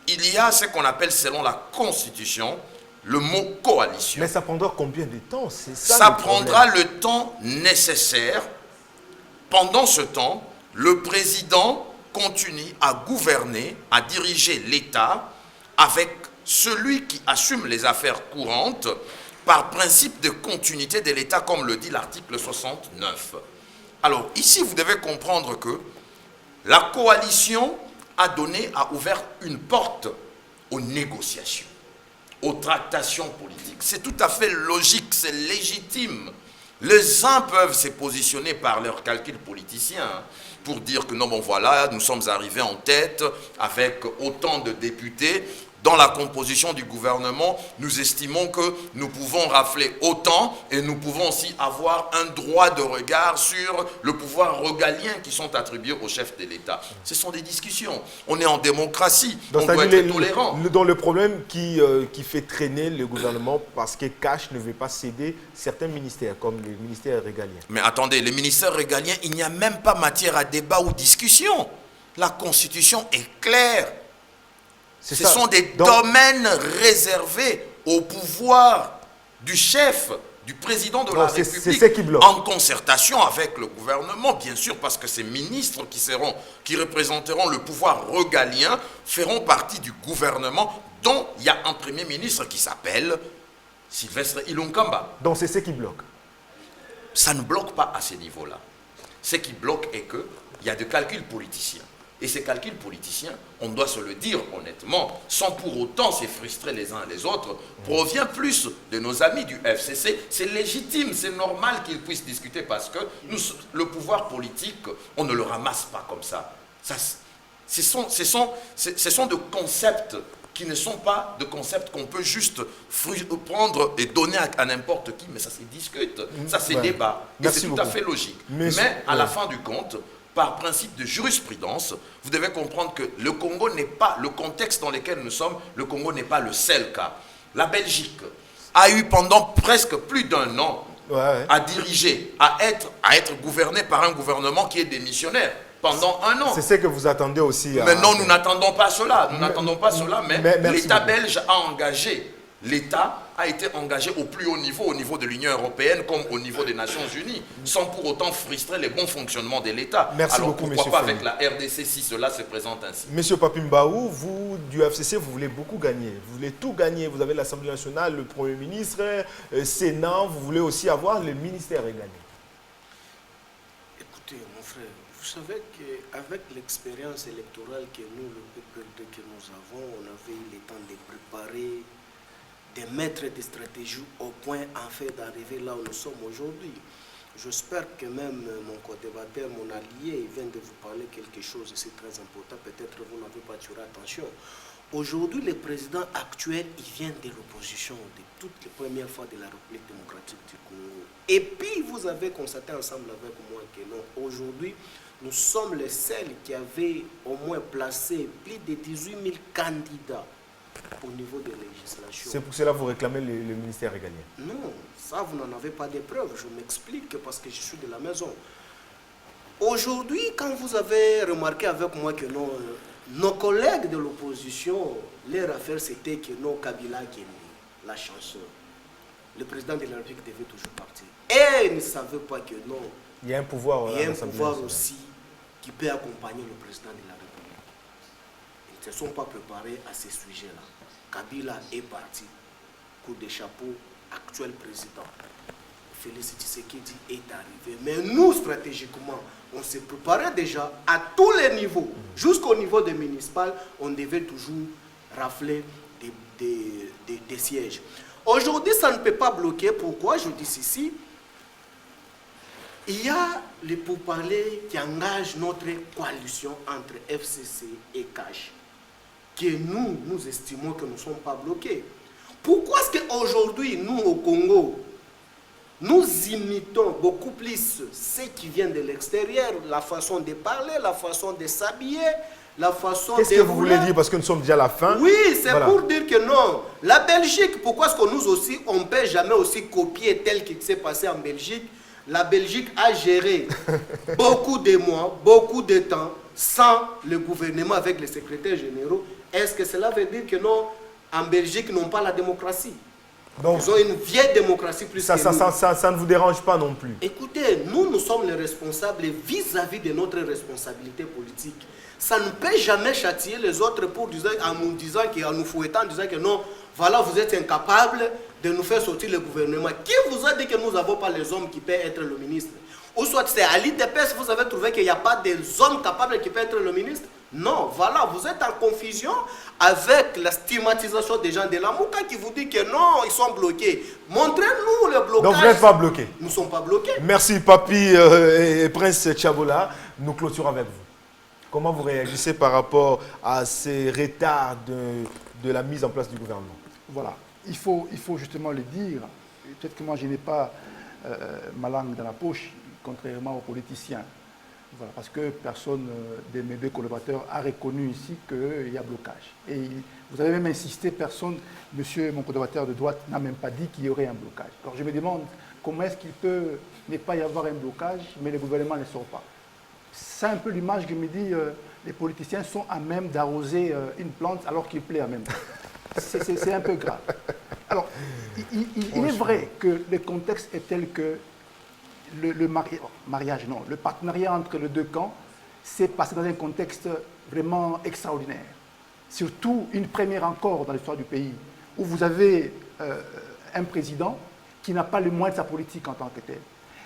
Il y a ce qu'on appelle, selon la Constitution, le mot coalition. Mais ça prendra combien de temps? C'est ça, ça prendra le temps nécessaire. Pendant ce temps, le président continue à gouverner, à diriger l'État avec celui qui assume les affaires courantes par principe de continuité de l'État, comme le dit l'article 69. Alors ici, vous devez comprendre que la coalition a ouvert une porte aux négociations, aux tractations politiques. C'est tout à fait logique, c'est légitime. Les uns peuvent se positionner par leurs calculs politiciens pour dire que non, bon voilà, nous sommes arrivés en tête avec autant de députés. Dans la composition du gouvernement, nous estimons que nous pouvons rafler autant et nous pouvons aussi avoir un droit de regard sur le pouvoir régalien qui sont attribués au chef de l'État. Ce sont des discussions. On est en démocratie, donc, on doit être tolérant. Dans le problème qui fait traîner le gouvernement parce que CACH ne veut pas céder certains ministères, comme le ministère régalien. Mais attendez, les ministères régaliens, il n'y a même pas matière à débat ou discussion. La Constitution est claire. Ce sont des domaines réservés au pouvoir du chef, du président de la République, en concertation avec le gouvernement, bien sûr, parce que ces ministres qui représenteront le pouvoir régalien feront partie du gouvernement, dont il y a un premier ministre qui s'appelle Sylvestre Ilunkamba. Donc c'est ce qui bloque. Ça ne bloque pas à ce niveau-là. Ce qui bloque est qu'il y a des calculs politiciens. Et ces calculs politiciens, on doit se le dire honnêtement, sans pour autant se frustrer les uns les autres, provient plus de nos amis du FCC. C'est légitime, c'est normal qu'ils puissent discuter parce que le pouvoir politique, on ne le ramasse pas comme ça. Ce sont de concepts qui ne sont pas de concepts qu'on peut juste prendre et donner à n'importe qui, mais ça se discute, ça se débat, et c'est tout à fait logique. Mais à la fin du compte, par principe de jurisprudence, vous devez comprendre que le Congo n'est pas, le contexte dans lequel nous sommes, le Congo n'est pas le seul cas. La Belgique a eu pendant presque plus d'un an à diriger, à être gouverné par un gouvernement qui est démissionnaire. Pendant un an. C'est ce que vous attendez aussi. Mais non, nous n'attendons pas cela. Nous n'attendons pas cela, mais l'État belge a engagé. L'État a été engagé au plus haut niveau de l'Union européenne comme au niveau des Nations Unies, sans pour autant frustrer les bons fonctionnements de l'État. Merci Alors beaucoup, pourquoi monsieur pas avec la RDC si cela se présente ainsi? Monsieur Papimbaou, vous, du FCC, vous voulez beaucoup gagner. Vous voulez tout gagner. Vous avez l'Assemblée nationale, le Premier ministre, le Sénat. Vous voulez aussi avoir le ministère également. Écoutez, mon frère, vous savez qu'avec l'expérience électorale que nous, le PPRD que nous avons, on avait eu le temps de préparer, de mettre des stratégies au point en fait d'arriver là où nous sommes aujourd'hui. J'espère que même mon co-débatteur, mon allié, il vient de vous parler quelque chose et c'est très important. Peut-être vous n'avez pas tiré attention. Aujourd'hui, le président actuel, il vient de l'opposition de toutes les premières fois de la République démocratique du Congo. Et puis, vous avez constaté ensemble avec moi que non, aujourd'hui, nous sommes les seuls qui avaient au moins placé plus de 18 000 candidats au niveau des législations. C'est pour cela que vous réclamez le ministère régalien? Non, ça, vous n'en avez pas de preuves. Je m'explique parce que je suis de la maison. Aujourd'hui, quand vous avez remarqué avec moi que non, nos collègues de l'opposition, leur affaire c'était que non, Kabila Guéné, la chanson, le président de la République devait toujours partir. Et ils ne savaient pas que non, il y a un pouvoir, il y a un pouvoir aussi qui peut accompagner le président de la République. Ils ne se sont pas préparés à ces sujets-là. Kabila est parti, coup de chapeau, actuel président. Félix Tshisekedi est arrivé. Mais nous, stratégiquement, on s'est préparé déjà à tous les niveaux. Jusqu'au niveau des municipales, on devait toujours rafler des sièges. Aujourd'hui, ça ne peut pas bloquer. Pourquoi je dis ceci? Il y a les pourparlers qui engagent notre coalition entre FCC et CASH, que nous estimons que nous ne sommes pas bloqués. Pourquoi est-ce qu'aujourd'hui, nous, au Congo, nous imitons beaucoup plus ceux qui viennent de l'extérieur, la façon de parler, la façon de s'habiller, la façon de... Qu'est-ce que vous voulez dire? Parce que nous sommes déjà à la fin. Oui, c'est voilà. Pour dire que non. La Belgique, pourquoi est-ce que nous aussi, on ne peut jamais aussi copier tel qu'il s'est passé en Belgique? La Belgique a géré beaucoup de mois, beaucoup de temps, sans le gouvernement avec les secrétaires généraux. Est-ce que cela veut dire que non, en Belgique, ils n'ont pas la démocratie? Donc, ils ont une vieille démocratie plus ça, que nous. Ça ne vous dérange pas non plus? Écoutez, nous sommes les responsables vis-à-vis de notre responsabilité politique. Ça ne peut jamais châtier les autres en nous disant, en nous fouettant, en disant que non, voilà, vous êtes incapables de nous faire sortir le gouvernement. Qui vous a dit que nous n'avons pas les hommes qui peuvent être le ministre? Ou soit c'est à l'IDPS, vous avez trouvé qu'il n'y a pas des hommes capables qui peuvent être le ministre? Non, voilà, vous êtes en confusion avec la stigmatisation des gens de la Mouka qui vous dit que non, ils sont bloqués. Montrez-nous le blocage. Donc vous n'êtes pas bloqués? Nous ne sommes pas bloqués. Merci Papi et Prince Tchabola. Nous clôturons avec vous. Comment vous réagissez par rapport à ces retards de la mise en place du gouvernement? Voilà, il faut justement le dire. Peut-être que moi je n'ai pas ma langue dans la poche, contrairement aux politiciens. Voilà, parce que personne de mes deux collaborateurs a reconnu ici qu'il y a blocage. Et vous avez même insisté, personne, monsieur mon collaborateur de droite, n'a même pas dit qu'il y aurait un blocage. Alors je me demande comment est-ce qu'il peut ne pas y avoir un blocage, mais le gouvernement ne sort pas. C'est un peu l'image que me dit les politiciens sont à même d'arroser une plante alors qu'il plaît en même temps. C'est un peu grave. Alors, il est vrai que le contexte est tel que le partenariat entre les deux camps s'est passé dans un contexte vraiment extraordinaire. Surtout une première encore dans l'histoire du pays, où vous avez un président qui n'a pas le moins de sa politique en tant que tel.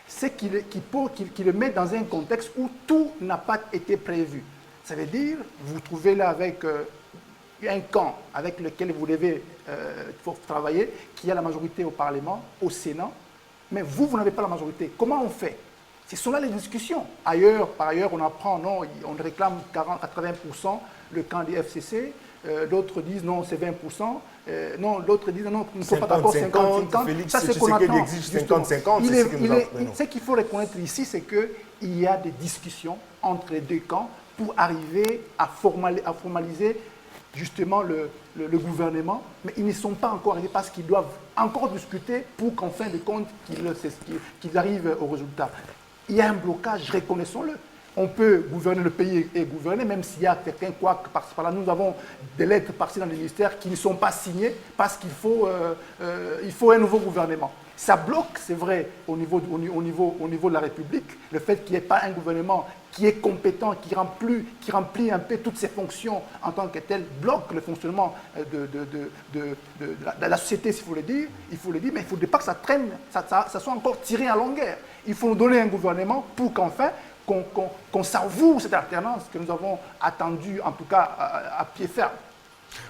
C'est qu'il le met dans un contexte où tout n'a pas été prévu. Ça veut dire, vous vous trouvez là avec un camp avec lequel vous devez travailler, qui a la majorité au Parlement, au Sénat, mais vous n'avez pas la majorité. Comment on fait? Ce sont là les discussions. Ailleurs, par ailleurs, on apprend, non, on réclame 80%, le camp du FCC, d'autres disent non, c'est 20%, non, d'autres disent non, il ne faut pas d'accord 50-50. Félix, Ça, c'est qu'on attend. exige 50-50, c'est ce que nous apprenons. Ce qu'il faut reconnaître ici, c'est qu'il y a des discussions entre les deux camps pour arriver à formaliser justement le gouvernement, mais ils ne sont pas encore arrivés parce qu'ils doivent encore discuter pour qu'en fin de compte, qu'ils arrivent au résultat. Il y a un blocage, reconnaissons-le. On peut gouverner le pays et gouverner, même s'il y a certains couacs par-ci par-là. Nous avons des lettres par-ci dans les ministères qui ne sont pas signées parce qu'il faut un nouveau gouvernement. Ça bloque, c'est vrai, au niveau de la République, le fait qu'il n'y ait pas un gouvernement qui est compétent, qui remplit un peu toutes ses fonctions en tant que tel, bloque le fonctionnement de la société, s'il faut le dire. Il faut le dire, mais il ne faudrait pas que ça traîne, ça soit encore tiré à longueur. Il faut nous donner un gouvernement pour qu'enfin, qu'on savoure cette alternance que nous avons attendue, en tout cas, à pied ferme.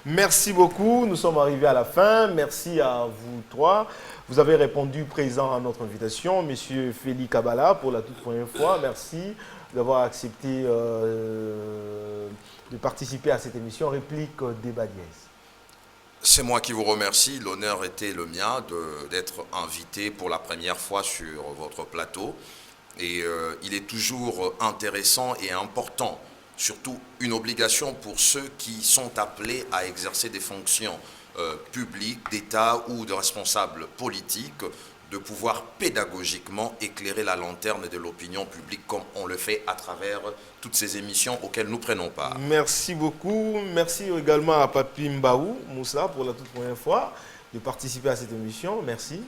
Merci beaucoup. Nous sommes arrivés à la fin. Merci à vous trois. Vous avez répondu présent à notre invitation. Monsieur Félix Kabala, pour la toute première fois, merci d'avoir accepté de participer à cette émission Réplique Débat Dièse. C'est moi qui vous remercie. L'honneur était le mien d'être invité pour la première fois sur votre plateau. Et il est toujours intéressant et important, surtout une obligation pour ceux qui sont appelés à exercer des fonctions publiques, d'État ou de responsables politiques, de pouvoir pédagogiquement éclairer la lanterne de l'opinion publique comme on le fait à travers toutes ces émissions auxquelles nous prenons part. Merci beaucoup. Merci également à Papi Mbaou Moussa pour la toute première fois de participer à cette émission. Merci.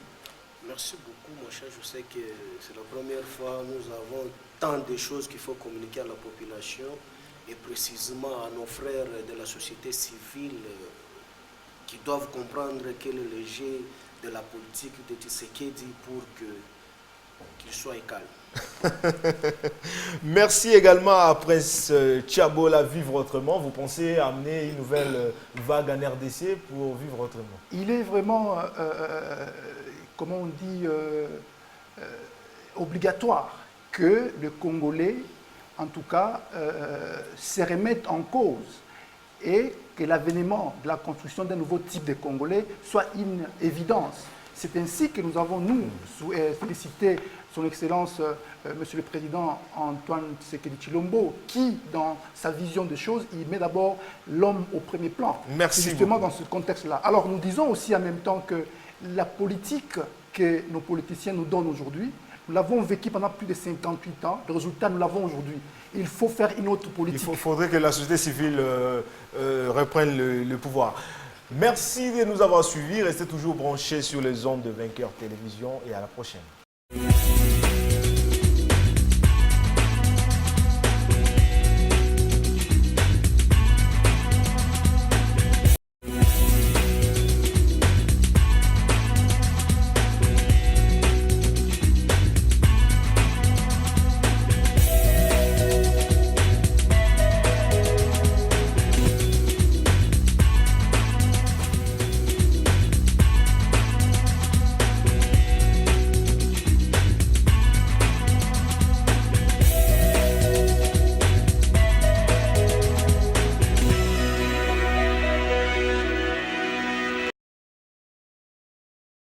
Merci beaucoup, mon cher. Je sais que c'est la première fois que nous avons tant de choses qu'il faut communiquer à la population et précisément à nos frères de la société civile qui doivent comprendre quel est le jet de la politique de Tshisekedi pour qu'il soit calme. Merci également à Prince Tchabola Vivre Autrement. Vous pensez amener une nouvelle vague en RDC pour vivre autrement? Il est vraiment, comment on dit, obligatoire que le Congolais, en tout cas, se remette en cause et que l'avènement de la construction d'un nouveau type de Congolais soit une évidence. C'est ainsi que nous avons, nous, félicité son Excellence, Monsieur le Président Antoine Tshisekedi Tshilombo, qui, dans sa vision des choses, il met d'abord l'homme au premier plan. Merci justement beaucoup. Dans ce contexte-là. Alors nous disons aussi en même temps que la politique que nos politiciens nous donnent aujourd'hui, nous l'avons vécu pendant plus de 58 ans. Le résultat, nous l'avons aujourd'hui. Il faut faire une autre politique. Il faudrait que la société civile reprenne le pouvoir. Merci de nous avoir suivis. Restez toujours branchés sur les ondes de Vainqueur Télévision et à la prochaine.